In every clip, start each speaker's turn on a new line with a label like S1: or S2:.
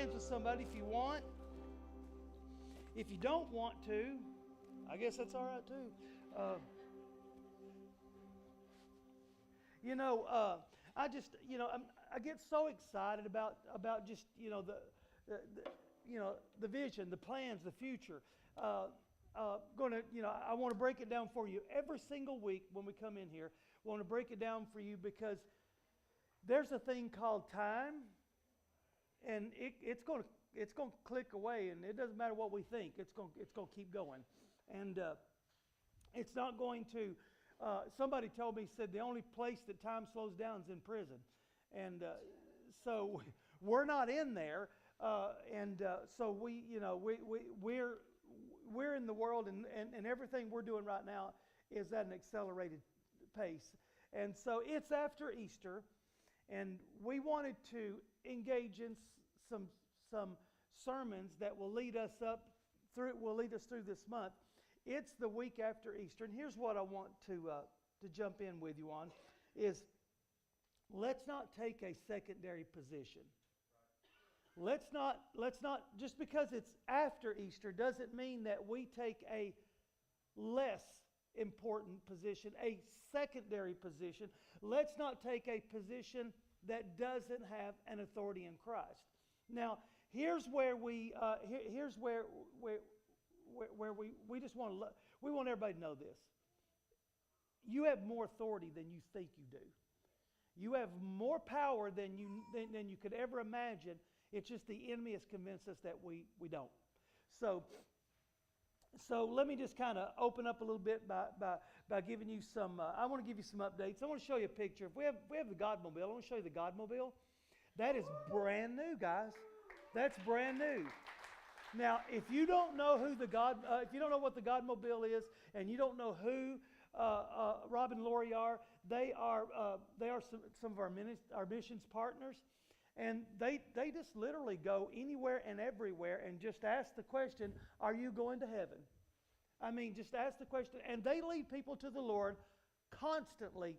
S1: hands with somebody if you want. If you don't want to, I guess that's all right too. I just, I get so excited about just, the vision, the plans, the future. I want to break it down for you every single week when we come in here. I want to break it down for you because there's a thing called time, and it's going to click away, and it doesn't matter what we think. It's going to keep going, and it's not going to. Somebody told me, said the only place that time slows down is in prison, and so we're not in there, so we're in the world, and everything we're doing right now is at an accelerated pace, and so it's after Easter, and we wanted to engage in some sermons that will lead us through this month. It's the week after Easter, and here's what I want to jump in with you on, is let's not take a secondary position. Let's not, just because it's after Easter doesn't mean that we take a less important position, a secondary position. Let's not take a position that doesn't have an authority in Christ. Now, here's where we just want to we want everybody to know this. You have more authority than you think you do. You have more power than you could ever imagine. It's just the enemy has convinced us that we don't. So let me just kind of open up a little bit by giving you some. I want to give you some updates. I want to show you a picture. If we have the Godmobile, I want to show you the Godmobile. That is brand new, guys. That's brand new. Now, if you don't know if you don't know what the Godmobile is, and you don't know who Rob and Lori are, they are some of our missions partners, and they just literally go anywhere and everywhere and just ask the question, "Are you going to heaven?" I mean, just ask the question, and they lead people to the Lord constantly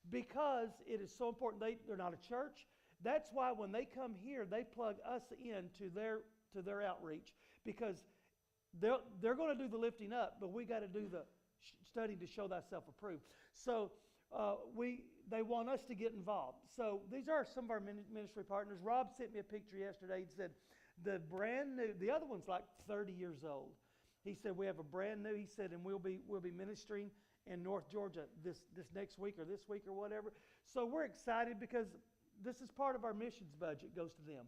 S1: because it is so important. They're not a church. That's why when they come here, they plug us into their outreach, because they're going to do the lifting up, but we got to do the study to show thyself approved. So they want us to get involved. So these are some of our ministry partners. Rob sent me a picture yesterday. He said the brand new. The other one's like 30 years old. He said we have a brand new. He said, and we'll be ministering in North Georgia this next week or this week or whatever. So we're excited because this is part of our missions budget, goes to them.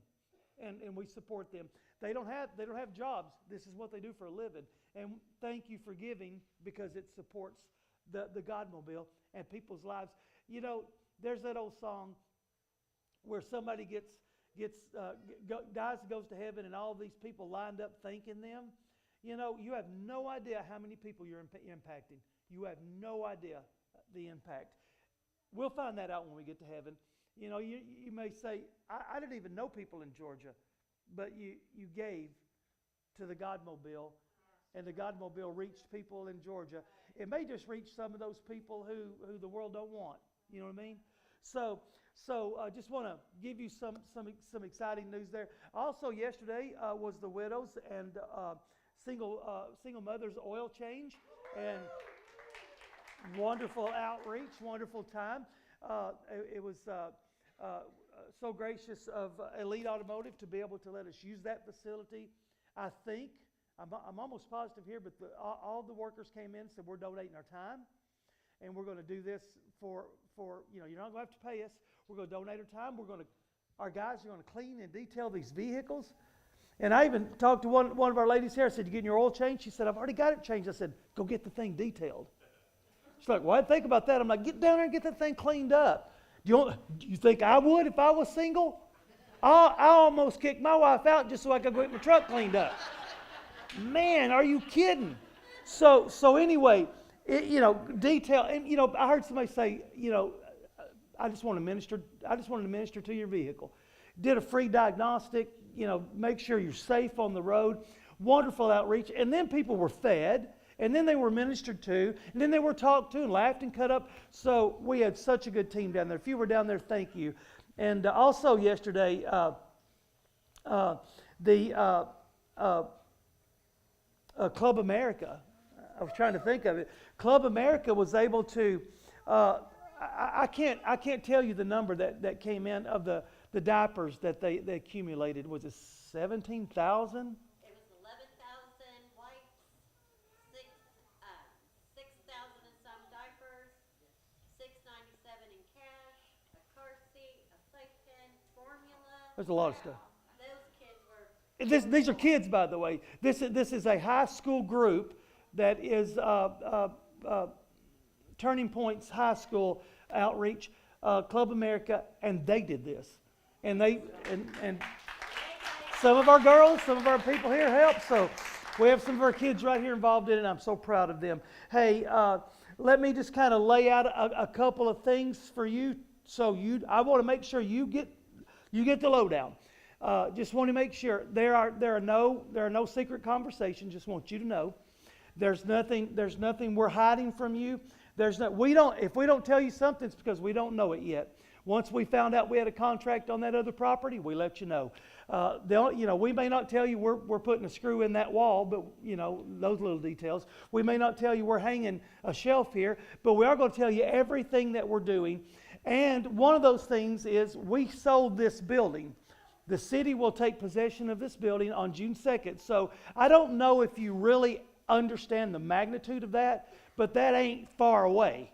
S1: And we support them. They don't have jobs. This is what they do for a living. And thank you for giving, because it supports the Godmobile and people's lives. There's that old song where somebody dies and goes to heaven, and all these people lined up thanking them. You have no idea how many people you're impacting. You have no idea the impact. We'll find that out when we get to heaven. You may say, I didn't even know people in Georgia, but you gave to the Godmobile, and the Godmobile reached people in Georgia. It may just reach some of those people who the world don't want. You know what I mean? So I just want to give you some exciting news there. Also, yesterday was the widows and single mothers oil change, and wonderful outreach, wonderful time. It was so gracious of Elite Automotive to be able to let us use that facility. I think, I'm almost positive here, but all the workers came in and said, we're donating our time, and we're going to do this for you're not going to have to pay us. We're going to donate our time. Our guys are going to clean and detail these vehicles. And I even talked to one of our ladies here. I said, you getting your oil changed? She said, I've already got it changed. I said, go get the thing detailed. She's like, well, I think about that. I'm like, get down there and get that thing cleaned up. Do you think I would if I was single? I almost kicked my wife out just so I could get my truck cleaned up. Man, are you kidding? So anyway, detail. And I heard somebody say, I just want to minister. I just wanted to minister to your vehicle. Did a free diagnostic. Make sure you're safe on the road. Wonderful outreach. And then people were fed. And then they were ministered to, and then they were talked to and laughed and cut up. So we had such a good team down there. If you were down there, thank you. And also yesterday, the Club America. I was trying to think of it. Club America was able to. I can't tell you the number that came in of the diapers that they accumulated. Was it 17,000?
S2: It was 11,000 wipes, 6,000 and some diapers, $6.97 in cash, a car seat, a playpen, formula.
S1: There's a lot of stuff.
S2: Those kids were.
S1: These are kids, by the way. This is a high school group that is Turning Point's high school outreach, Club America, and they did this. And some of our girls, some of our people here helped. So we have some of our kids right here involved in it, and I'm so proud of them. Hey, let me just kind of lay out a couple of things for you. So I want to make sure you get the lowdown. Just want to make sure there are no secret conversations. Just want you to know there's nothing we're hiding from you. If we don't tell you something, it's because we don't know it yet. Once we found out we had a contract on that other property, we let you know. We may not tell you we're putting a screw in that wall, but those little details. We may not tell you we're hanging a shelf here, but we are going to tell you everything that we're doing. And one of those things is we sold this building. The city will take possession of this building on June 2nd. So I don't know if you really understand the magnitude of that, but that ain't far away.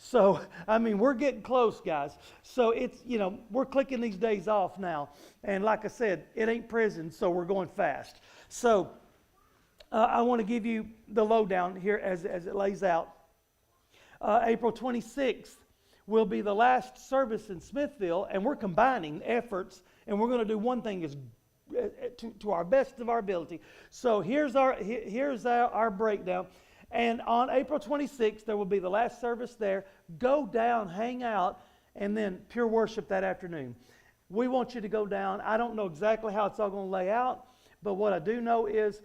S1: So, we're getting close, guys. So it's, we're clicking these days off now. And like I said, it ain't prison, so we're going fast. So I want to give you the lowdown here as it lays out. April 26th will be the last service in Smithville, and we're combining efforts, and we're going to do one thing to our best of our ability. So here's our breakdown. And on April 26th, there will be the last service there. Go down, hang out, and then pure worship that afternoon. We want you to go down. I don't know exactly how it's all going to lay out, but what I do know is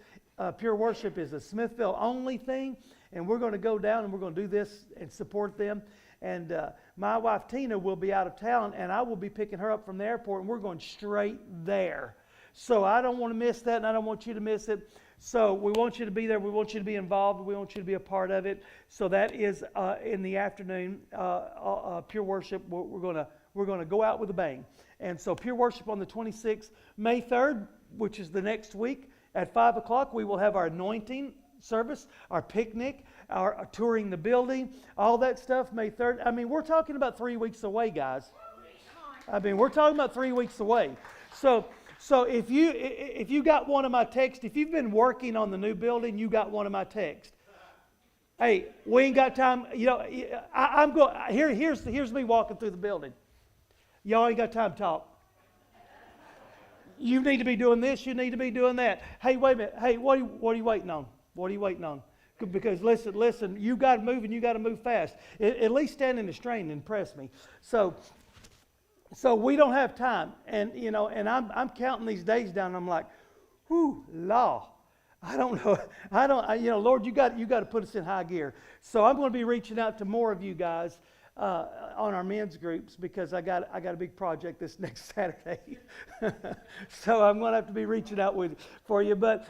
S1: pure worship is a Smithville only thing, and we're going to go down and we're going to do this and support them. And my wife Tina will be out of town, and I will be picking her up from the airport, and we're going straight there. So I don't want to miss that, and I don't want you to miss it. So we want you to be there. We want you to be involved. We want you to be a part of it. So that is in the afternoon, pure worship. We're gonna go out with a bang. And so pure worship on the 26th, May 3rd, which is the next week at 5 o'clock. We will have our anointing service, our picnic, our touring the building, all that stuff. May 3rd. We're talking about 3 weeks away, guys. We're talking about 3 weeks away. So if you got one of my texts, if you've been working on the new building, you got one of my texts. Hey, we ain't got time. I'm going. Here's me walking through the building. Y'all ain't got time to talk. You need to be doing this. You need to be doing that. Hey, wait a minute. Hey, what are you waiting on? What are you waiting on? Because listen. You got to move, and you got to move fast. At least stand in the strain and impress me. So we don't have time, and I'm counting these days down. And I'm like, whew, law. I don't know. Lord, you got to put us in high gear. So I'm going to be reaching out to more of you guys on our men's groups because I got a big project this next Saturday. So I'm going to have to be reaching out for you. But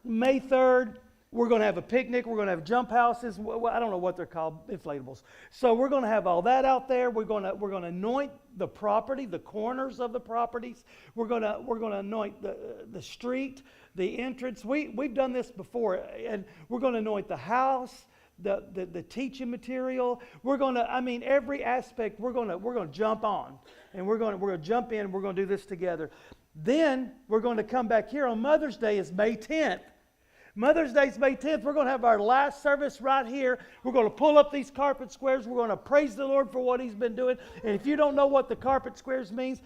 S1: May 3rd. We're going to have a picnic. We're going to have jump houses. I don't know what they're called, inflatables. So we're going to have all that out there. We're going to anoint the property, the corners of the properties. We're going to anoint the street, the entrance. We've done this before, and we're going to anoint the house, the teaching material. We're going to, every aspect. We're going to jump on, and we're going to jump in. And we're going to do this together. Then we're going to come back here on Mother's Day. Is May 10th. Mother's Day is May 10th. We're going to have our last service right here. We're going to pull up these carpet squares. We're going to praise the Lord for what He's been doing. And if you don't know what the carpet squares means,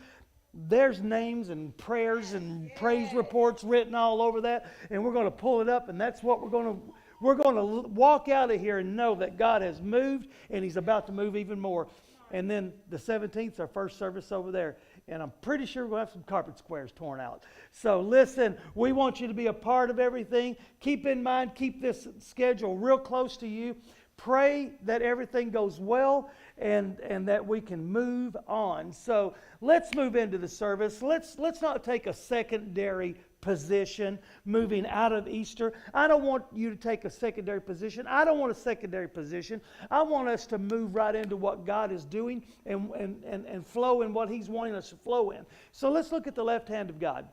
S1: there's names and prayers and praise reports written all over that. And we're going to pull it up, and that's what we're going to walk out of here and know that God has moved, and He's about to move even more. And then the 17th is our first service over there. And I'm pretty sure we'll have some carpet squares torn out. So listen, we want you to be a part of everything. Keep in mind, keep this schedule real close to you. Pray that everything goes well. and that we can move on. So let's move into the service. Let's not take a secondary position moving out of Easter. I don't want you to take a secondary position. I don't want a secondary position. I want us to move right into what God is doing and flow in what He's wanting us to flow in. So let's look at the left hand of God.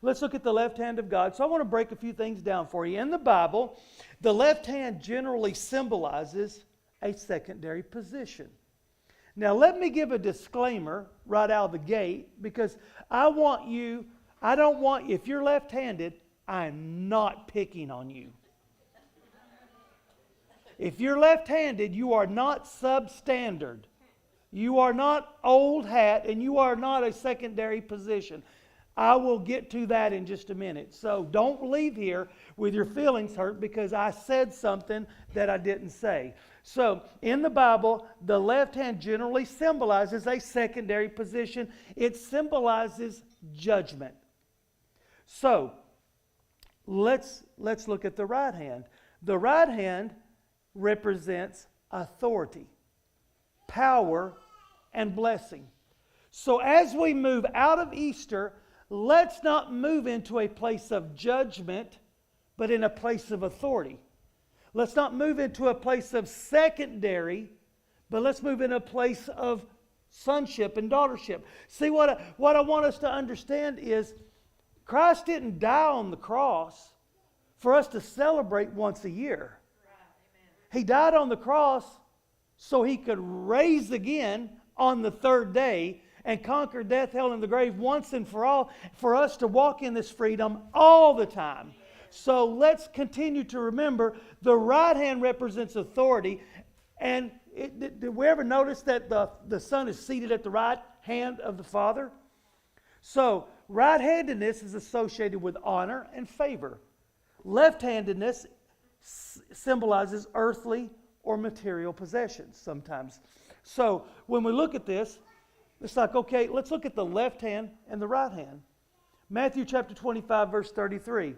S1: Let's look at the left hand of God. So I want to break a few things down for you. In the Bible, the left hand generally symbolizes a secondary position. Now let me give a disclaimer right out of the gate, because I don't want, if you're left-handed, I'm not picking on you. If you're left-handed, you are not substandard. You are not old hat, and you are not a secondary position. I will get to that in just a minute. So don't leave here with your feelings hurt because I said something that I didn't say. So in the Bible, the left hand generally symbolizes a secondary position. It symbolizes judgment. So let's look at the right hand. The right hand represents authority, power, and blessing. So as we move out of Easter, let's not move into a place of judgment, but in a place of authority. Let's not move into a place of secondary, but let's move in a place of sonship and daughtership. See, what I want us to understand is Christ didn't die on the cross for us to celebrate once a year. He died on the cross so He could rise again on the third day and conquer death, hell, and the grave once and for all, for us to walk in this freedom all the time. So let's continue to remember the right hand represents authority. And did we ever notice that the Son is seated at the right hand of the Father? So right-handedness is associated with honor and favor. Left-handedness symbolizes earthly or material possessions sometimes. So when we look at this, it's like, okay, let's look at the left hand and the right hand. Matthew chapter 25, verse 33.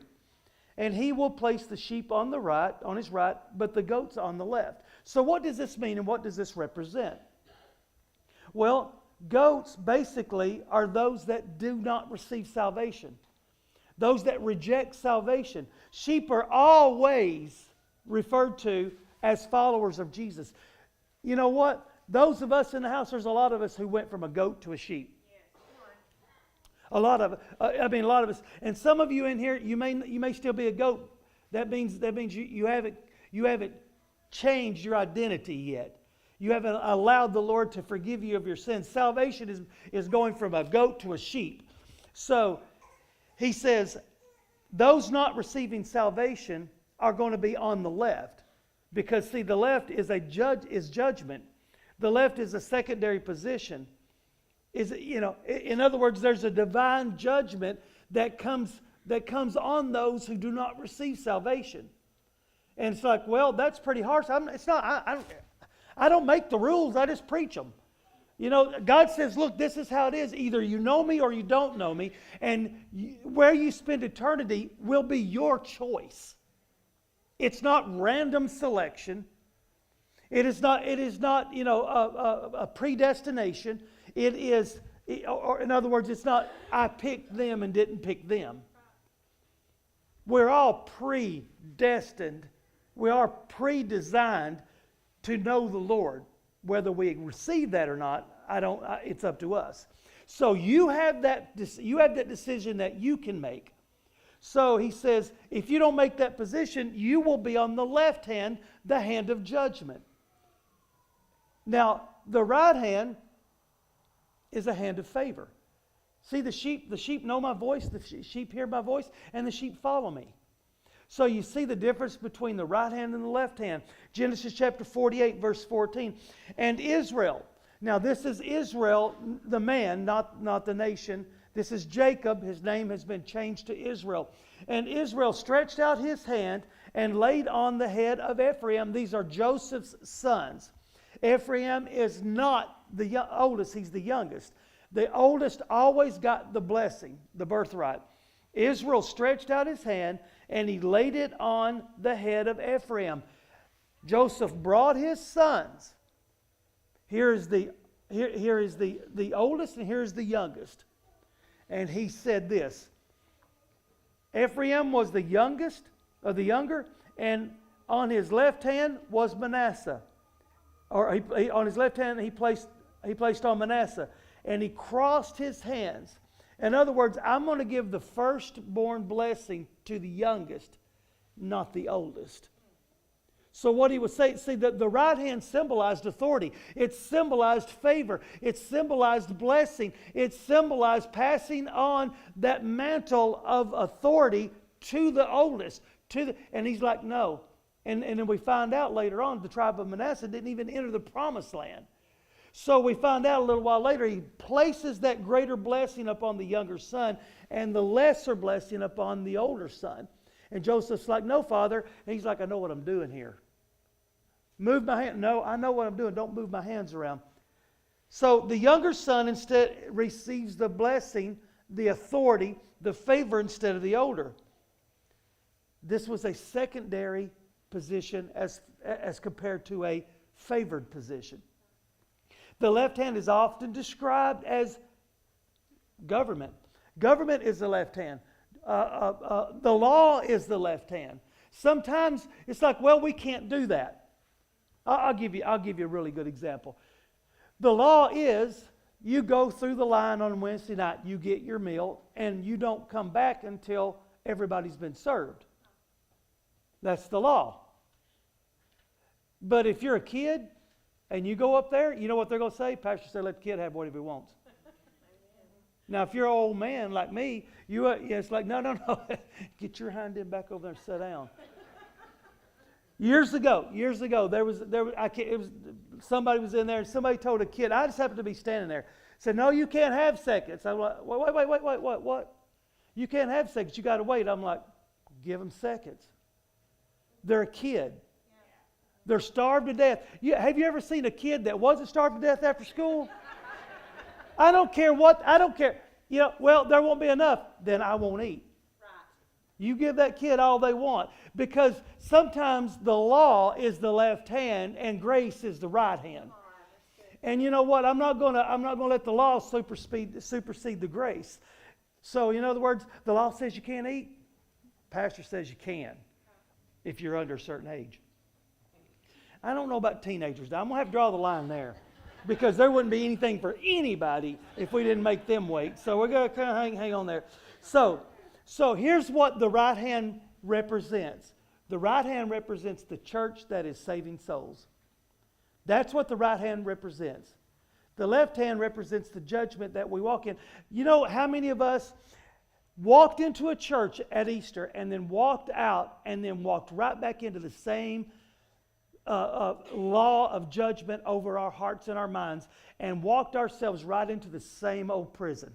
S1: And He will place the sheep on the right, on His right, but the goats on the left. So what does this mean and what does this represent? Well, goats basically are those that do not receive salvation. Those that reject salvation. Sheep are always referred to as followers of Jesus. You know what? Those of us in the house, there's a lot of us who went from a goat to a sheep. A lot of us. And some of you in here, you may still be a goat. That means you haven't changed your identity yet. You haven't allowed the Lord to forgive you of your sins. Salvation is going from a goat to a sheep. So He says, those not receiving salvation are going to be on the left. Because see, the left is judgment. The left is a secondary position. In other words, there's a divine judgment that comes on those who do not receive salvation. And it's like, well, that's pretty harsh. I don't make the rules. I just preach them. God says, look, this is how it is. Either you know me or you don't know me. And where you spend eternity will be your choice. It's not random selection. It is not a predestination. It is, or in other words, it's not I picked them and didn't pick them. We're all predestined. We are pre-designed to know the Lord. Whether we receive that or not, it's up to us. So you have that decision that you can make. So He says, if you don't make that position, you will be on the left hand, the hand of judgment. Now, the right hand is a hand of favor. See, the sheep know my voice, the sheep hear my voice, and the sheep follow me. So you see the difference between the right hand and the left hand. Genesis chapter 48, verse 14. And Israel. Now this is Israel, the man, not the nation. This is Jacob. His name has been changed to Israel. And Israel stretched out his hand and laid on the head of Ephraim. These are Joseph's sons. Ephraim is not the oldest, he's the youngest. The oldest always got the blessing, the birthright. Israel stretched out his hand and he laid it on the head of Ephraim. Joseph brought his sons here is the oldest and here is the youngest. And he said this. Ephraim was the youngest of the younger, and on his left hand was Manasseh. Or on his left hand he placed on Manasseh. And he crossed his hands. In other words, I'm going to give the firstborn blessing to the youngest, not the oldest. So what he was saying, see, the right hand symbolized authority. It symbolized favor. It symbolized blessing. It symbolized passing on that mantle of authority to the oldest. And he's like, no. And then we find out later on, the tribe of Manasseh didn't even enter the promised land. So we find out a little while later, he places that greater blessing upon the younger son and the lesser blessing upon the older son. And Joseph's like, no, Father. And he's like, I know what I'm doing here. Move my hand. No, I know what I'm doing. Don't move my hands around. So the younger son instead receives the blessing, the authority, the favor instead of the older. This was a secondary position as compared to a favored position. The left hand is often described as government. Government is the left hand. The law is the left hand. Sometimes it's like, well, we can't do that. I'll give you a really good example. The law is you go through the line on Wednesday night, you get your meal, and you don't come back until everybody's been served. That's the law. But if you're a kid and you go up there, you know what they're going to say? Pastor said, let the kid have whatever he wants. Now, if you're an old man like me, it's like, no. Get your hind end back over there and sit down. Years ago, somebody was in there and somebody told a kid, I just happened to be standing there, said, no, you can't have seconds. I'm like, wait, what? You can't have seconds, you got to wait. I'm like, give them seconds. They're a kid. They're starved to death. Have you ever seen a kid that wasn't starved to death after school? I don't care. Well, there won't be enough, then I won't eat. Right. You give that kid all they want. Because sometimes the law is the left hand and grace is the right hand. And you know what? I'm not going to let the law supersede the grace. So in other words, the law says you can't eat. Pastor says you can if you're under a certain age. I don't know about teenagers. I'm going to have to draw the line there. Because there wouldn't be anything for anybody if we didn't make them wait. So we're going to kind of hang on there. So here's what the right hand represents. The right hand represents the church that is saving souls. That's what the right hand represents. The left hand represents the judgment that we walk in. You know how many of us walked into a church at Easter and then walked out and then walked right back into the same law of judgment over our hearts and our minds and walked ourselves right into the same old prison?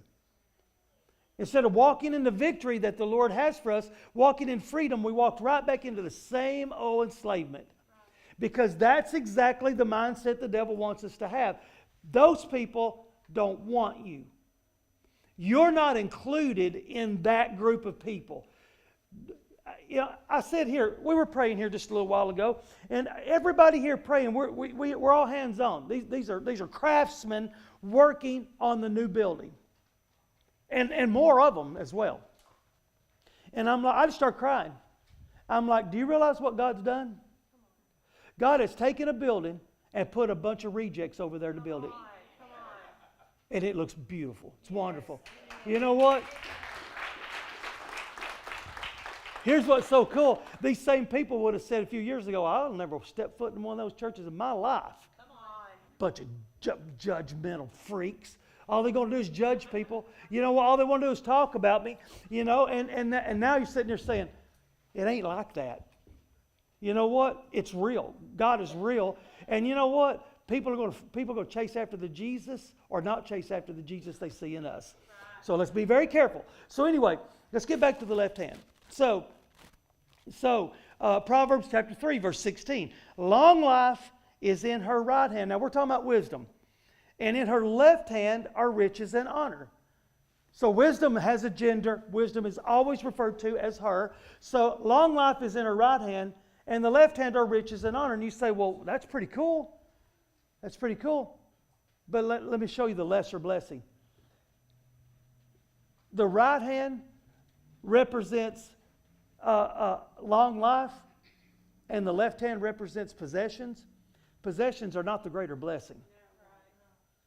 S1: Instead of walking in the victory that the Lord has for us, walking in freedom, we walked right back into the same old enslavement. Because that's exactly the mindset the devil wants us to have. Those people don't want you. You're not included in that group of people. I said here, we were praying here just a little while ago, and everybody here praying, we're all hands-on. These are craftsmen working on the new building. And more of them as well. And I just start crying. I'm like, do you realize what God's done? God has taken a building and put a bunch of rejects over there to build it. And it looks beautiful. It's wonderful. You know what? Here's what's so cool. These same people would have said a few years ago, I'll never step foot in one of those churches in my life. Bunch of judgmental freaks. All they're going to do is judge people. You know what? All they want to do is talk about me. You know, and now you're sitting there saying, it ain't like that. You know what? It's real. God is real. And you know what? People are going to chase after the Jesus or not chase after the Jesus they see in us. So let's be very careful. So anyway, let's get back to the left hand. So Proverbs chapter 3, verse 16. Long life is in her right hand. Now we're talking about wisdom. And in her left hand are riches and honor. So wisdom has a gender. Wisdom is always referred to as her. So long life is in her right hand, and the left hand are riches and honor. And you say, well, that's pretty cool. That's pretty cool. But let me show you the lesser blessing. The right hand represents long life, and the left hand represents possessions. Possessions are not the greater blessing.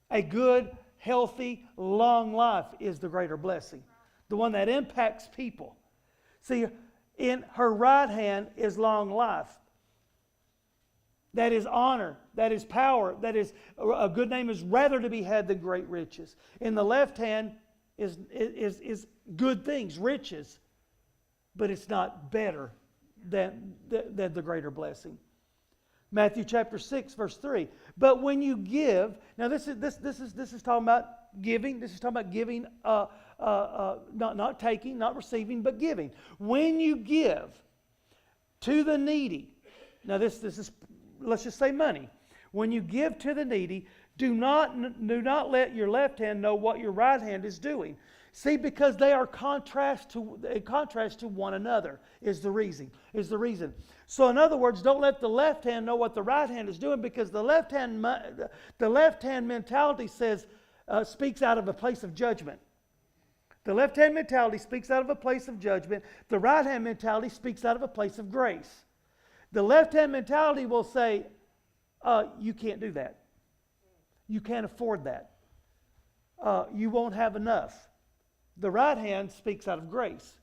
S1: A good, healthy, long life is the greater blessing. The one that impacts people. See, in her right hand is long life. That is honor. That is power. That is a good name is rather to be had than great riches. In the left hand is good things, riches. But it's not better than the greater blessing. Matthew chapter 6, verse 3. But when you give, now this is talking about giving. This is talking about giving, not taking, not receiving, but giving. When you give to the needy, now this is, let's just say money. When you give to the needy, do not let your left hand know what your right hand is doing. See, because they are contrast to one another is the reason. So in other words, don't let the left hand know what the right hand is doing, because the left hand mentality speaks out of a place of judgment. The left hand mentality speaks out of a place of judgment. The right hand mentality speaks out of a place of grace. The left hand mentality will say, you can't do that. You can't afford that. You won't have enough. The right hand speaks out of grace.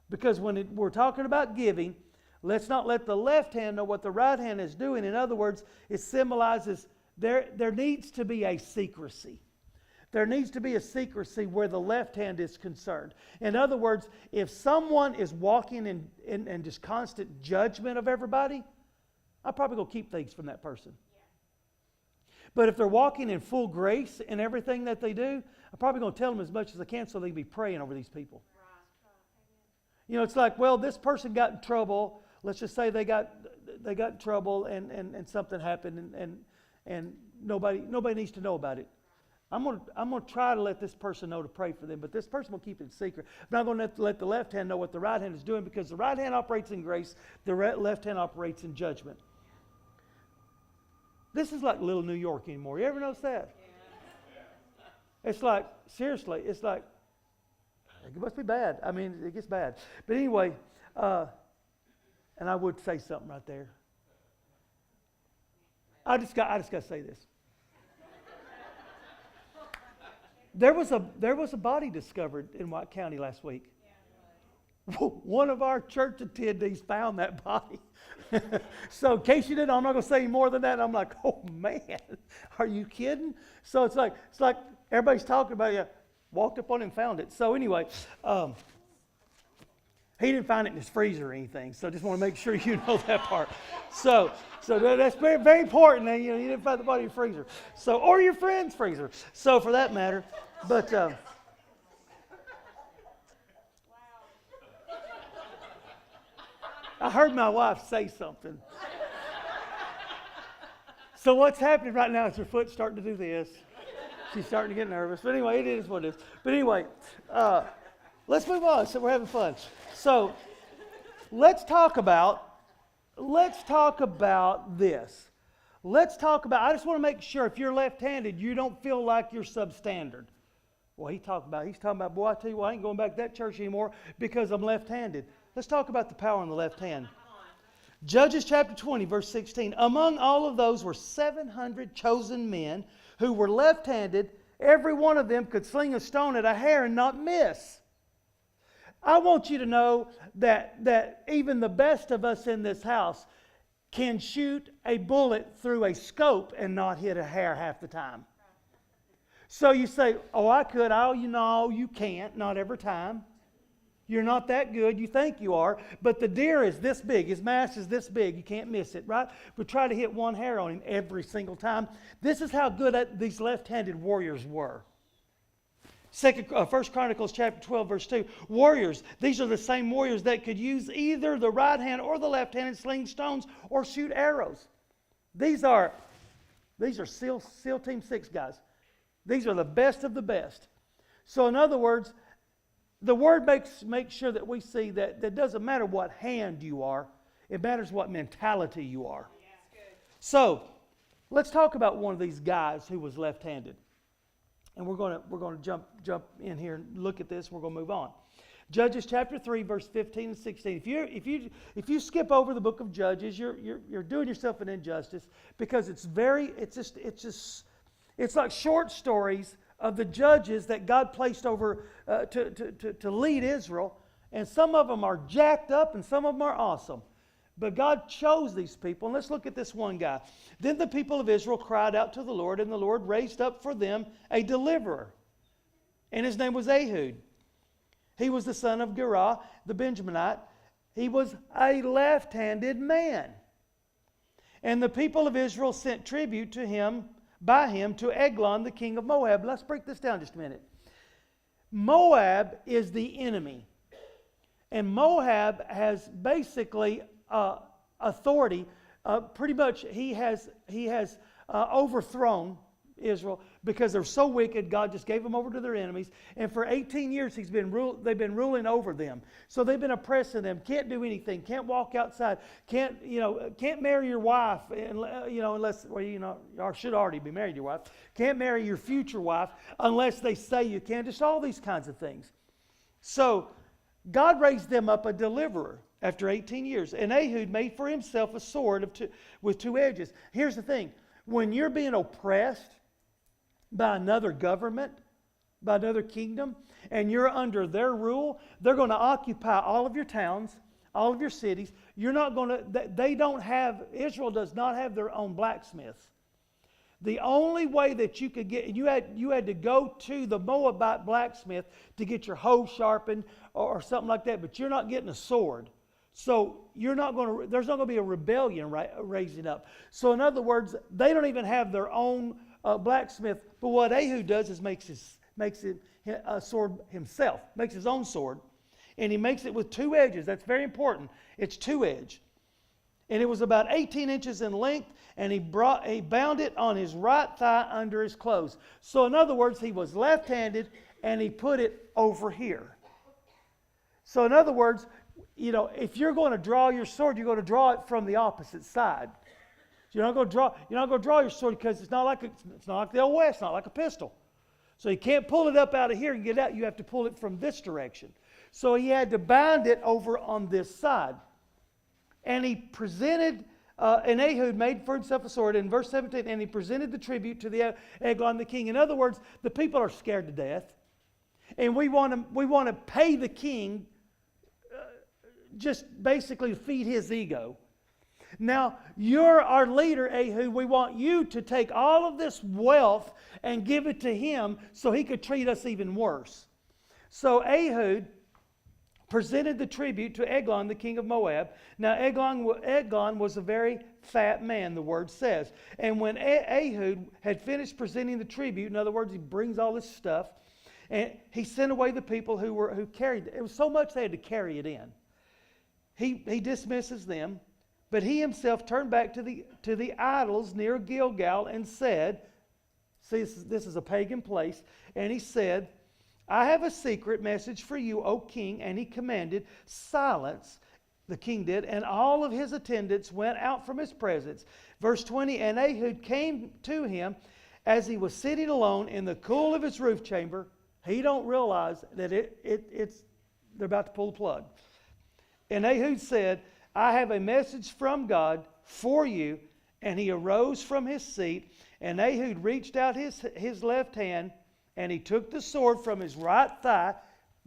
S1: Because when we're talking about giving, let's not let the left hand know what the right hand is doing. In other words, it symbolizes there needs to be a secrecy. There needs to be a secrecy where the left hand is concerned. In other words, if someone is walking in just constant judgment of everybody, I'm probably going to keep things from that person. But if they're walking in full grace in everything that they do, I'm probably going to tell them as much as I can so they can be praying over these people. Right. You know, it's like, well, this person got in trouble. Let's just say they got in trouble and something happened and nobody needs to know about it. I'm going to try to let this person know to pray for them, but this person will keep it secret. I'm not going to let the left hand know what the right hand is doing, because the right hand operates in grace, the left hand operates in judgment. This is like little New York anymore. You ever notice that? Yeah. It's like, seriously, it's like, it must be bad. I mean, it gets bad. But anyway, and I would say something right there. I just got to say this. There was a body discovered in White County last week. Yeah. One of our church attendees found that body. So in case you didn't know, I'm not going to say any more than that. And I'm like, oh man, are you kidding? So it's like everybody's talking about it. Walked up on him and found it. So anyway, he didn't find it in his freezer or anything. So I just want to make sure you know that part. So that's very, very important. You know, you didn't find the body in your freezer. So, or your friend's freezer. So for that matter, but I heard my wife say something. So what's happening right now is her foot's starting to do this. She's starting to get nervous. But anyway, it is what it is. But anyway, let's move on. So we're having fun. So let's talk about this. I just want to make sure if you're left-handed, you don't feel like you're substandard. Well, he's talking about, boy, I tell you what, I ain't going back to that church anymore because I'm left-handed. Let's talk about the power in the left hand. Judges chapter 20, verse 16. Among all of those were 700 chosen men who were left-handed. Every one of them could sling a stone at a hair and not miss. I want you to know that even the best of us in this house can shoot a bullet through a scope and not hit a hair half the time. So you say, oh, I could. Oh, you know, you can't. Not every time. You're not that good. You think you are. But the deer is this big. His mass is this big. You can't miss it, right? But try to hit one hair on him every single time. This is how good these left-handed warriors were. 1 Chronicles chapter 12, verse 2. Warriors. These are the same warriors that could use either the right hand or the left hand and sling stones or shoot arrows. These are SEAL Team 6 guys. These are the best of the best. So in other words, the word makes sure that we see that it doesn't matter what hand you are. It matters what mentality you are. Yeah, so, Let's talk about one of these guys who was left-handed. And we're going to jump in here and look at this. We're going to move on. Judges chapter 3, verse 15 and 16. If you skip over the book of Judges, you're doing yourself an injustice, because it's like short stories of the judges that God placed over to lead Israel, and some of them are jacked up and some of them are awesome. But God chose these people, and let's look at this one guy. Then the people of Israel cried out to the Lord, and the Lord raised up for them a deliverer, and his name was Ehud. He was the son of Gerah, the Benjaminite. He was a left-handed man. And the people of Israel sent tribute to him, by him, to Eglon, the king of Moab. Let's break this down just a minute. Moab is the enemy. And Moab has basically authority. Pretty much he has overthrown Israel because they're so wicked. God just gave them over to their enemies, and for 18 years they've been ruling over them. So they've been oppressing them. Can't do anything. Can't walk outside. Can't marry your wife, unless or should already be married to your wife. Can't marry your future wife unless they say you can. Just all these kinds of things. So God raised them up a deliverer after 18 years, and Ehud made for himself a sword with two edges. Here's the thing: when you're being oppressed by another government, by another kingdom, and you're under their rule, they're going to occupy all of your towns, all of your cities. Israel does not have their own blacksmiths. The only way that you could you had to go to the Moabite blacksmith to get your hoe sharpened or something like that, but you're not getting a sword. So there's not going to be a rebellion raising up. So in other words, they don't even have their own blacksmith. But what Ehud does is makes a sword himself, makes his own sword, and he makes it with two edges. That's very important. It's two-edged. And it was about 18 inches in length, and he bound it on his right thigh under his clothes. So in other words, he was left-handed, and he put it over here. So in other words, if you're going to draw your sword, you're going to draw it from the opposite side. You're not going to draw your sword because it's not like the old West, not like a pistol. So you can't pull it up out of here and get it out. You have to pull it from this direction. So he had to bind it over on this side. And he presented, and Ehud made for himself a sword. In verse 17, and he presented the tribute to the Eglon the king. In other words, the people are scared to death, and we want to pay the king just basically to feed his ego. Now, you're our leader, Ehud. We want you to take all of this wealth and give it to him so he could treat us even worse. So Ehud presented the tribute to Eglon, the king of Moab. Now, Eglon was a very fat man, the word says. And when Ehud had finished presenting the tribute, in other words, he brings all this stuff, and he sent away the people who carried it. It was so much they had to carry it in. He dismisses them, but he himself turned back to the idols near Gilgal and said, see, this is a pagan place, and he said, I have a secret message for you, O king. And he commanded silence, the king did, and all of his attendants went out from his presence. Verse 20, and Ehud came to him as he was sitting alone in the cool of his roof chamber. He don't realize that they're about to pull the plug. And Ehud said, I have a message from God for you. And he arose from his seat, and Ehud reached out his left hand, and he took the sword from his right thigh,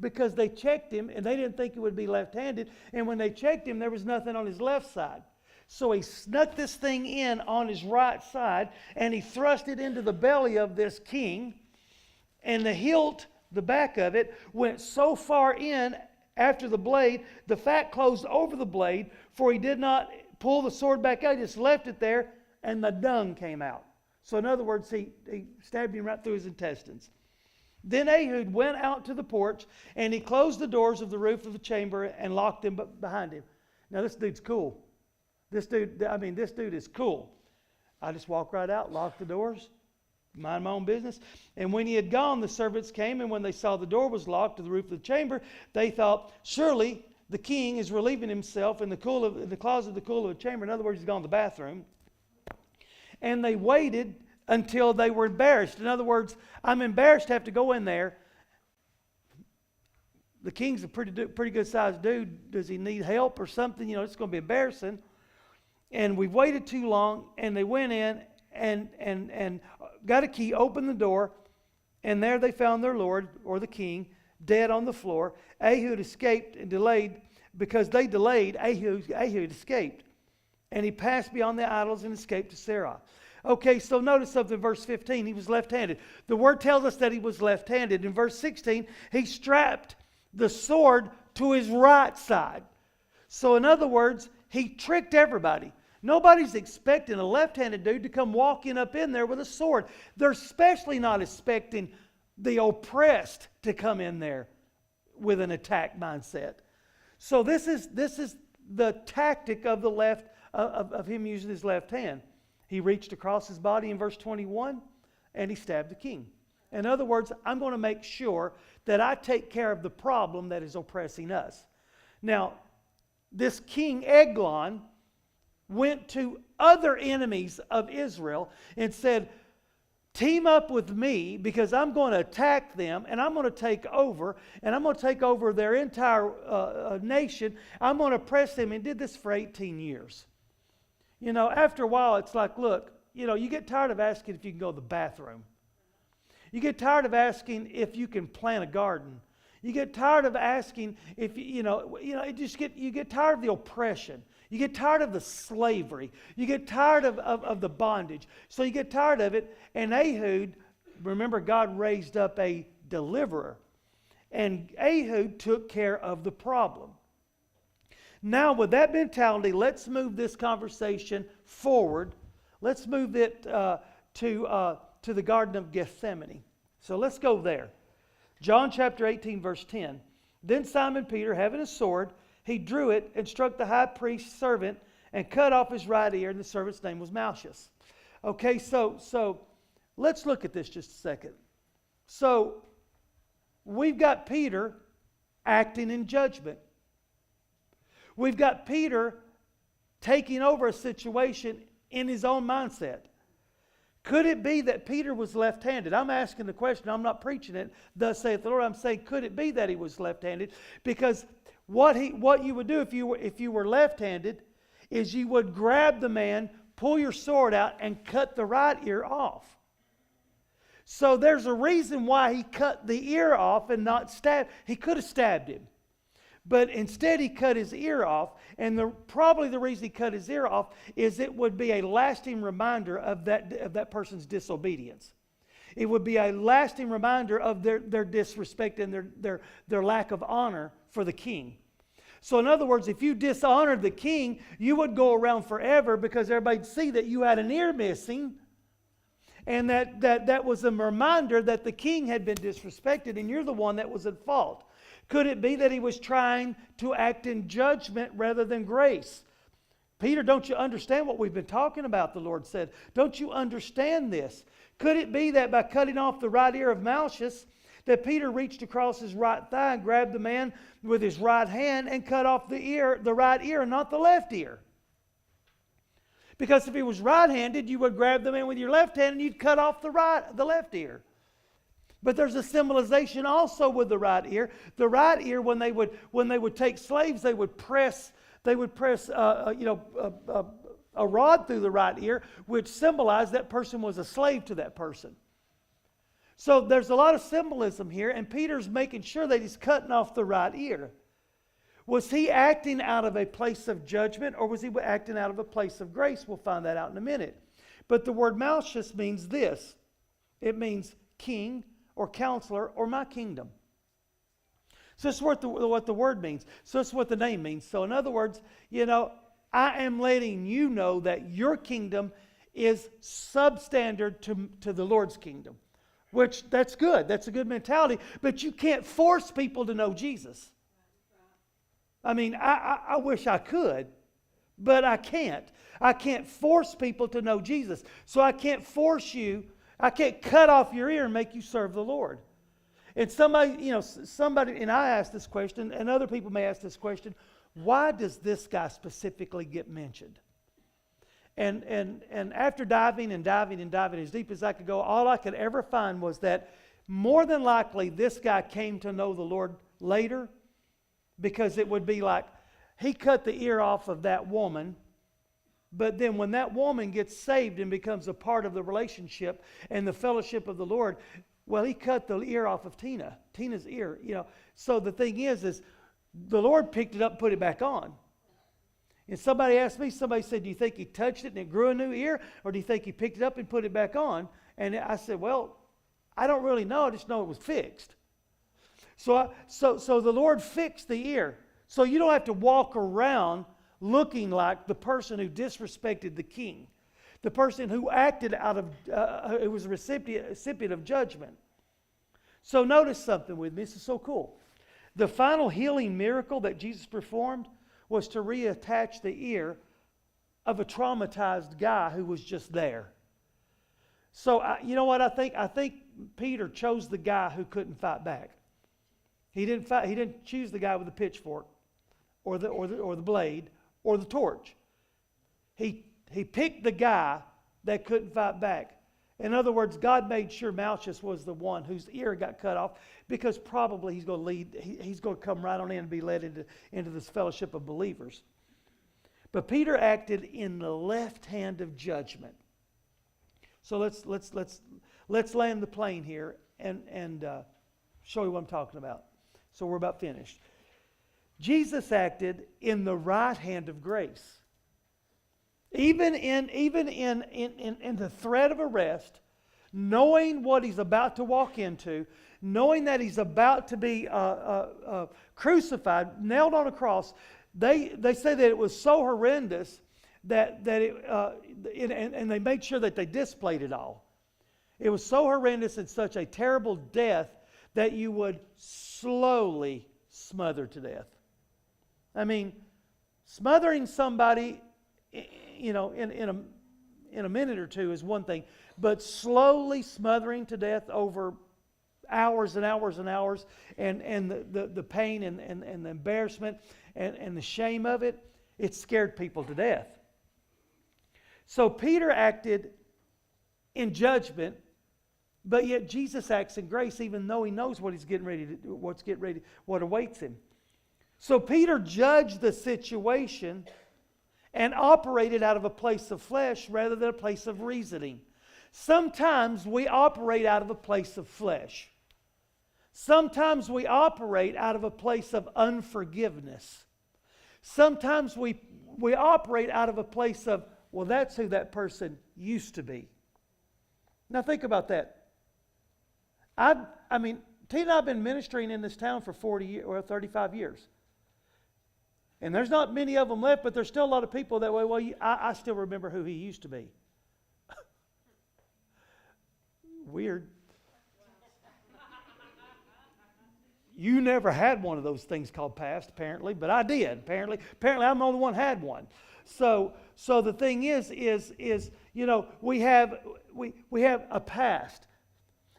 S1: because they checked him, and they didn't think it would be left-handed. And when they checked him, there was nothing on his left side. So he snuck this thing in on his right side, and he thrust it into the belly of this king. And the hilt, the back of it, went so far in after the blade, the fat closed over the blade, for he did not pull the sword back out. He just left it there, and the dung came out. So in other words, he stabbed him right through his intestines. Then Ehud went out to the porch, and he closed the doors of the roof of the chamber and locked them behind him. Now this dude's cool. This dude is cool. I just walk right out, lock the doors, mind my own business. And when he had gone, the servants came, and when they saw the door was locked to the roof of the chamber, they thought, surely the king is relieving himself in the closet of the cool of the chamber. In other words, he's gone to the bathroom. and they waited until they were embarrassed. In other words, I'm embarrassed to have to go in there. The king's a pretty good sized dude. Does he need help or something? You know, it's going to be embarrassing. And we've waited too long, and they went in and got a key, opened the door, and there they found their lord, or the king, dead on the floor. Ehud escaped and delayed. Because they delayed, Ehud escaped. And he passed beyond the idols and escaped to Sarah. Okay, so notice something in verse 15. He was left-handed. The word tells us that he was left-handed. In verse 16, he strapped the sword to his right side. So in other words, he tricked everybody. Nobody's expecting a left-handed dude to come walking up in there with a sword. They're especially not expecting the oppressed to come in there with an attack mindset. So this is the tactic of the left of him using his left hand. He reached across his body in verse 21 and he stabbed the king. In other words, I'm going to make sure that I take care of the problem that is oppressing us. Now, this king Eglon went to other enemies of Israel and said, team up with me because I'm going to attack them and I'm going to take over and I'm going to take over their entire nation. I'm going to oppress them, and did this for 18 years. You know, after a while it's like, look, you know, you get tired of asking if you can go to the bathroom. You get tired of asking if you can plant a garden. You get tired of asking if you get tired of the oppression. You get tired of the slavery. You get tired of the bondage. So you get tired of it. And Ehud, remember, God raised up a deliverer. And Ehud took care of the problem. Now, with that mentality, let's move this conversation forward. Let's move it to the Garden of Gethsemane. So let's go there. John chapter 18, verse 10. Then Simon Peter, having a sword, he drew it and struck the high priest's servant and cut off his right ear, and the servant's name was Malchus. Okay, so let's look at this just a second. So we've got Peter acting in judgment. We've got Peter taking over a situation in his own mindset. Could it be that Peter was left-handed? I'm asking the question. I'm not preaching it. Thus saith the Lord. I'm saying, could it be that he was left-handed? Because what you would do if you were left-handed is you would grab the man, pull your sword out, and cut the right ear off. So there's a reason why he cut the ear off and not stabbed. He could have stabbed him. But instead he cut his ear off, and probably the reason he cut his ear off is it would be a lasting reminder of that person's disobedience. It would be a lasting reminder of their disrespect and their lack of honor for the king. So in other words, if you dishonored the king, you would go around forever because everybody'd see that you had an ear missing, and that was a reminder that the king had been disrespected and you're the one that was at fault. Could it be that he was trying to act in judgment rather than grace? Peter, don't you understand what we've been talking about, the Lord said. Don't you understand this? Could it be that by cutting off the right ear of Malchus, that Peter reached across his right thigh and grabbed the man with his right hand and cut off the right ear and not the left ear? Because if he was right-handed, you would grab the man with your left hand and you'd cut off the left ear. But there's a symbolization also with the right ear. The right ear, when they would take slaves, they would press a rod through the right ear, which symbolized that person was a slave to that person. So there's a lot of symbolism here, and Peter's making sure that he's cutting off the right ear. Was he acting out of a place of judgment, or was he acting out of a place of grace? We'll find that out in a minute. But the word Malchus means this. It means king, or counselor, or my kingdom. So that's what the word means. So that's what the name means. So in other words, I am letting you know that your kingdom is substandard to the Lord's kingdom. Which, that's good. That's a good mentality. But you can't force people to know Jesus. I mean, I wish I could, but I can't. I can't force people to know Jesus. So I can't force you. I can't cut off your ear and make you serve the Lord. And somebody, and I asked this question, and other people may ask this question, why does this guy specifically get mentioned? And after diving and diving and diving as deep as I could go, all I could ever find was that more than likely this guy came to know the Lord later, because it would be like he cut the ear off of that woman, but then when that woman gets saved and becomes a part of the relationship and the fellowship of the Lord, well, he cut the ear off of Tina's ear, you know. So the thing is the Lord picked it up and put it back on. And somebody asked me, somebody said, do you think he touched it and it grew a new ear? Or do you think he picked it up and put it back on? And I said, well, I don't really know. I just know it was fixed. So the Lord fixed the ear. So you don't have to walk around looking like the person who disrespected the king, the person who acted out of, who was a recipient of judgment. So notice something with me. This is so cool. The final healing miracle that Jesus performed was to reattach the ear of a traumatized guy who was just there. So you know what I think? I think Peter chose the guy who couldn't fight back. He didn't choose the guy with the pitchfork, or the blade, or the torch. He picked the guy that couldn't fight back. In other words, God made sure Malchus was the one whose ear got cut off, because probably he's going to come right on in and be led into this fellowship of believers. But Peter acted in the left hand of judgment. So let's land the plane here and show you what I'm talking about. So we're about finished. Jesus acted in the right hand of grace. Even in the threat of arrest, knowing what he's about to walk into, knowing that he's about to be crucified, nailed on a cross, they say that it was so horrendous that they made sure that they displayed it all. It was so horrendous and such a terrible death that you would slowly smother to death. I mean, smothering somebody, you know, in a minute or two is one thing, but slowly smothering to death over hours and hours and hours, and the pain and the embarrassment and the shame of it, it scared people to death. So Peter acted in judgment, but yet Jesus acts in grace, even though he knows what he's getting ready to do, what awaits him. So Peter judged the situation and operated out of a place of flesh rather than a place of reasoning. Sometimes we operate out of a place of flesh. Sometimes we operate out of a place of unforgiveness. Sometimes we operate out of a place of, well, that's who that person used to be. Now think about that. I mean, Tina and I have been ministering in this town for 35 years. And there's not many of them left, but there's still a lot of people that way. Well, I still remember who he used to be. Weird. You never had one of those things called past, apparently, but I did. Apparently I'm the only one who had one. So the thing is you know, we have a past,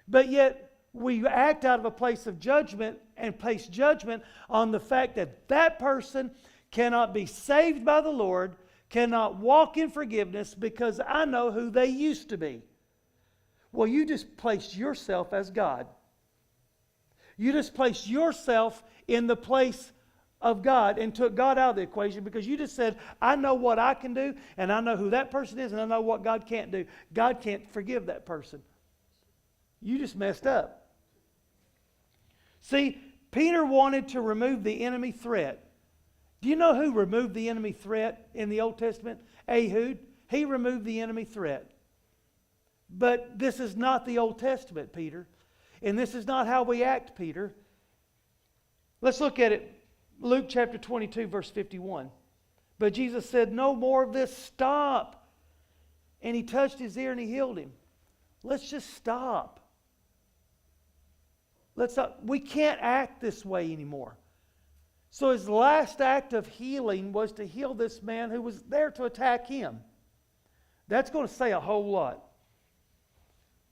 S1: but yet we act out of a place of judgment and place judgment on the fact that that person cannot be saved by the Lord, cannot walk in forgiveness because I know who they used to be. Well, you just placed yourself as God. You just placed yourself in the place of God and took God out of the equation, because you just said, I know what I can do, and I know who that person is, and I know what God can't do. God can't forgive that person. You just messed up. See, Peter wanted to remove the enemy threat. Do you know who removed the enemy threat in the Old Testament? Ehud. He removed the enemy threat. But this is not the Old Testament, Peter. And this is not how we act, Peter. Let's look at it. Luke chapter 22, verse 51. But Jesus said, no more of this, stop. And he touched his ear and he healed him. Let's just stop. Let's stop. We can't act this way anymore. So his last act of healing was to heal this man who was there to attack him. That's going to say a whole lot.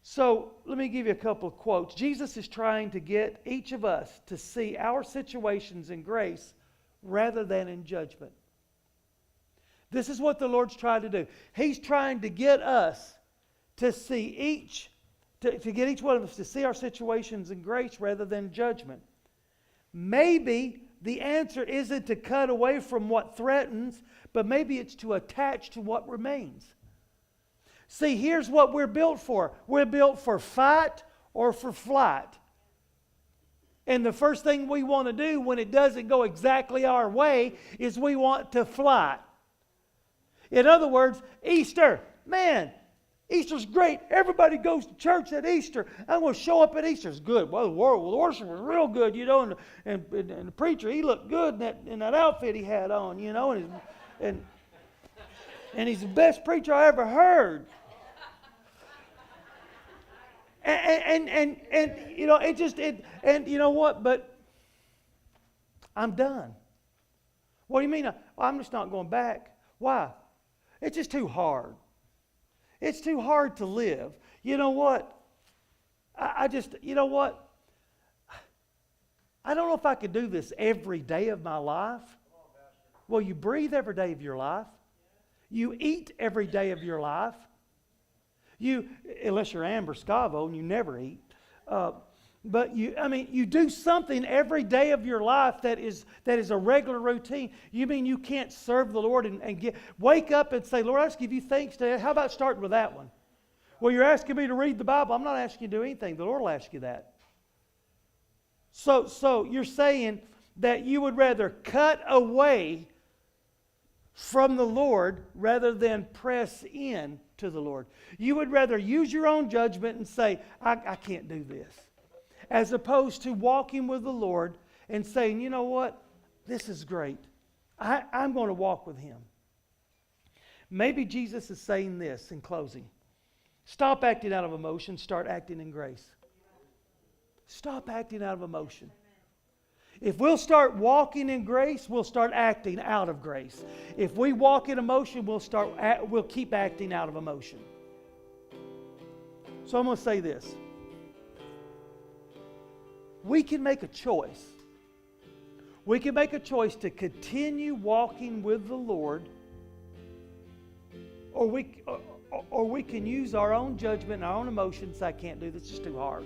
S1: So let me give you a couple of quotes. Jesus is trying to get each of us to see our situations in grace rather than in judgment. This is what the Lord's trying to do. He's trying to get us to see to get each one of us to see our situations in grace rather than judgment. Maybe the answer isn't to cut away from what threatens, but maybe it's to attach to what remains. See, here's what we're built for. We're built for fight or for flight. And the first thing we want to do when it doesn't go exactly our way is we want to fly. In other words, Easter, man, Easter's great. Everybody goes to church at Easter. I'm going to show up at Easter. It's good. Well, the worship was real good, you know, and the preacher, he looked good in that outfit he had on, you know, and he's the best preacher I ever heard. And you know, and you know what? But I'm done. What do you mean? I'm just not going back. Why? It's just too hard. It's too hard to live. You know what? You know what? I don't know if I could do this every day of my life. Well, you breathe every day of your life. You eat every day of your life. Unless you're Amber Scavo and you never eat. But you do something every day of your life that is a regular routine. You mean you can't serve the Lord and wake up and say, Lord, I just give you thanks today. How about starting with that one? Well, you're asking me to read the Bible. I'm not asking you to do anything. The Lord will ask you that. So you're saying that you would rather cut away from the Lord rather than press in to the Lord. You would rather use your own judgment and say, I can't do this, as opposed to walking with the Lord and saying, you know what, this is great. I'm going to walk with Him. Maybe Jesus is saying this in closing. Stop acting out of emotion, start acting in grace. Stop acting out of emotion. If we'll start walking in grace, we'll start acting out of grace. If we walk in emotion, we'll keep acting out of emotion. So I'm going to say this. We can make a choice. We can make a choice to continue walking with the Lord, or we can use our own judgment and our own emotions and say, I can't do this, it's just too hard.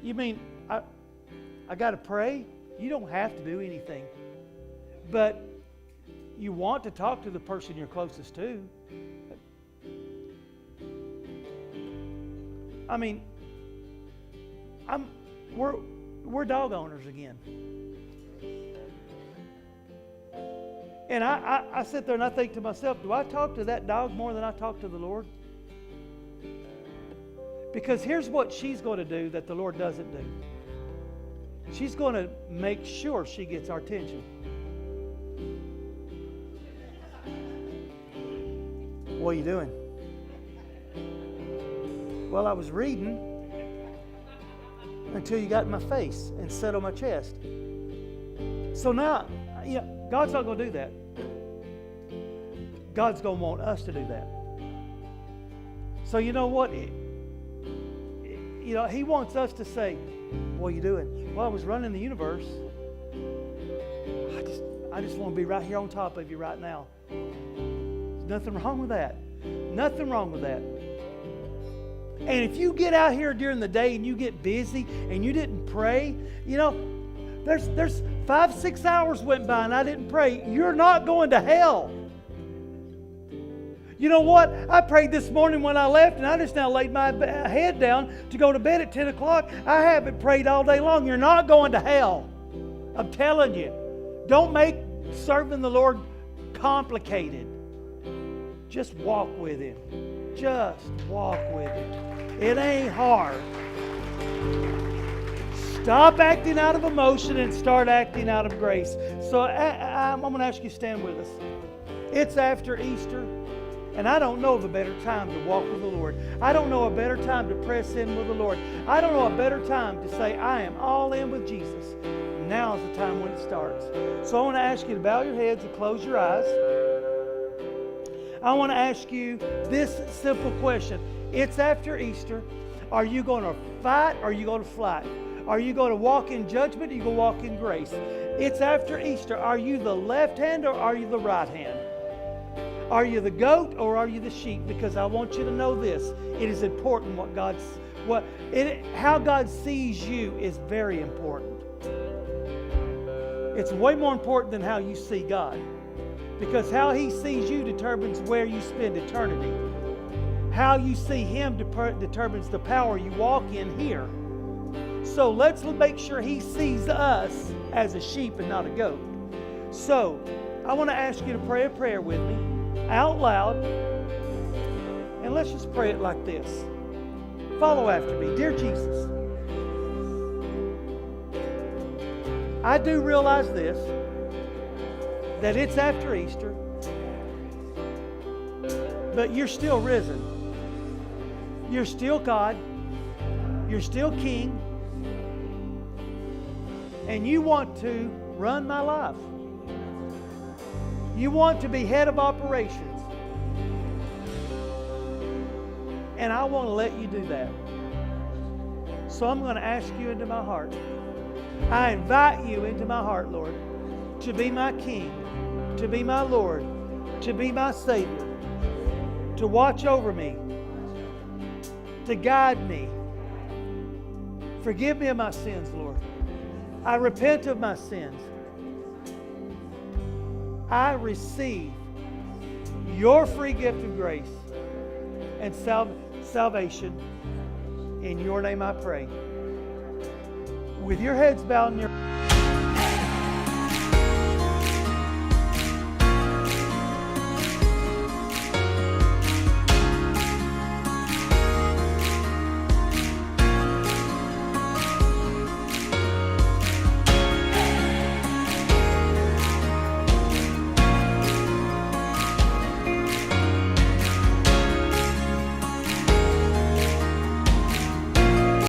S1: You mean I got to pray? You don't have to do anything. But you want to talk to the person you're closest to. I mean, we're dog owners again. And I sit there and I think to myself, do I talk to that dog more than I talk to the Lord? Because here's what she's going to do that the Lord doesn't do. She's going to make sure she gets our attention. What are you doing? Well, I was reading until you got in my face and sat on my chest. So now, God's not going to do that. God's going to want us to do that. So you know what? He wants us to say, what are you doing? Well, I was running the universe. I just want to be right here on top of you right now. There's nothing wrong with that. Nothing wrong with that. And if you get out here during the day and you get busy and you didn't pray, there's 5-6 hours went by and I didn't pray. You're not going to hell. You know what? I prayed this morning when I left, and I just now laid my head down to go to bed at 10 o'clock. I haven't prayed all day long. You're not going to hell. I'm telling you. Don't make serving the Lord complicated. Just walk with Him. Just walk with Him. It ain't hard. Stop acting out of emotion and start acting out of grace. So I'm going to ask you to stand with us. It's after Easter. And I don't know of a better time to walk with the Lord. I don't know a better time to press in with the Lord. I don't know a better time to say, I am all in with Jesus. Now is the time when it starts. So I want to ask you to bow your heads and close your eyes. I want to ask you this simple question. It's after Easter. Are you going to fight or are you going to fly? Are you going to walk in judgment or are you going to walk in grace? It's after Easter. Are you the left hand or are you the right hand? Are you the goat or are you the sheep? Because I want you to know this. It is important how God sees you is very important. It's way more important than how you see God. Because how He sees you determines where you spend eternity. How you see Him determines the power you walk in here. So let's make sure He sees us as a sheep and not a goat. So I want to ask you to pray a prayer with me out loud. And let's just pray it like this. Follow after me. Dear Jesus, I do realize this, that it's after Easter, but you're still risen. You're still God. You're still King. And you want to run my life. You want to be head of operations. And I want to let you do that. So I'm going to ask you into my heart. I invite you into my heart, Lord, to be my King, to be my Lord, to be my Savior, to watch over me, to guide me. Forgive me of my sins, Lord. I repent of my sins. I receive your free gift of grace and salvation. In your name I pray. With your heads bowed and your